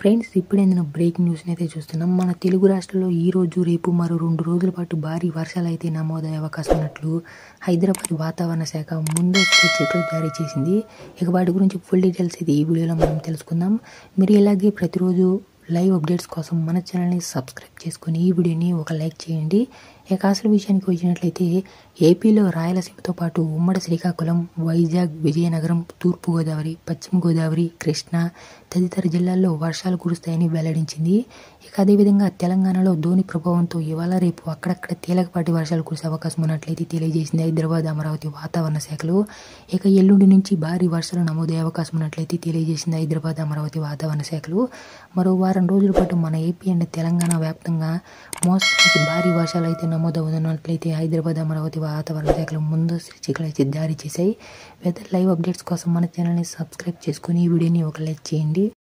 Friends, ఇప్పుడేందిన breaking న్యూస్ని అయితే చూస్తున్నాం. మన తెలుగు రాష్ట్రాల్లో ఈ రోజు రేపు మరో 2 రోజుల పాటు భారీ వర్షాలు అయితే నమోదయ్యే అవకాశం ఉన్నట్లు హైదరాబాద్ వాతావరణ శాఖ ముందస్తు హెచ్చరికలు జారీ చేసింది. ఇక వాటి గురించి ఫుల్ డీటెయిల్స్ అయితే ఈ వీడియోలో మనం తెలుసుకుందాం. మీరు ఇలాగే ప్రతిరోజు లైవ్ అప్డేట్స్ కోసం మన ఛానల్ని సబ్స్క్రైబ్ చేసుకొని ఈ వీడియోని ఒక లైక్ చేయండి. ఇక అసలు విషయానికి వచ్చినట్లయితే ఏపీలో రాయలసీమతో పాటు ఉమ్మడి శ్రీకాకుళం, వైజాగ్, విజయనగరం, తూర్పుగోదావరి, పశ్చిమ గోదావరి, కృష్ణా తదితర జిల్లాల్లో వర్షాలు కురుస్తాయని వెల్లడించింది. ఇక అదేవిధంగా తెలంగాణలో ధోని ప్రభావంతో ఇవాళ రేపు అక్కడక్కడ తేలికపాటి వర్షాలు కురిసే అవకాశం ఉన్నట్లయితే తెలియజేసింది హైదరాబాద్, అమరావతి వాతావరణ శాఖలు. ఇక ఎల్లుండి నుంచి భారీ వర్షాలు నమోదయ్యే అవకాశం ఉన్నట్లయితే తెలియజేసింది హైదరాబాద్, అమరావతి వాతావరణ శాఖలు. మరో వారం రోజుల పాటు మన ఏపీ అండ్ తెలంగాణ వ్యాప్తంగా మోస్తరు నుంచి భారీ వర్షాలు అయితే నమోదవుతున్నట్లయితే హైదరాబాద్, అమరావతి వాతావరణ శాఖలు ముందస్తు హెచ్చరికలు అయితే జారీ చేశాయి. వెదర్ లైవ్ అప్డేట్స్ కోసం మన ఛానల్ని సబ్స్క్రైబ్ చేసుకుని ఈ వీడియోని ఒక లైక్ చేయండి.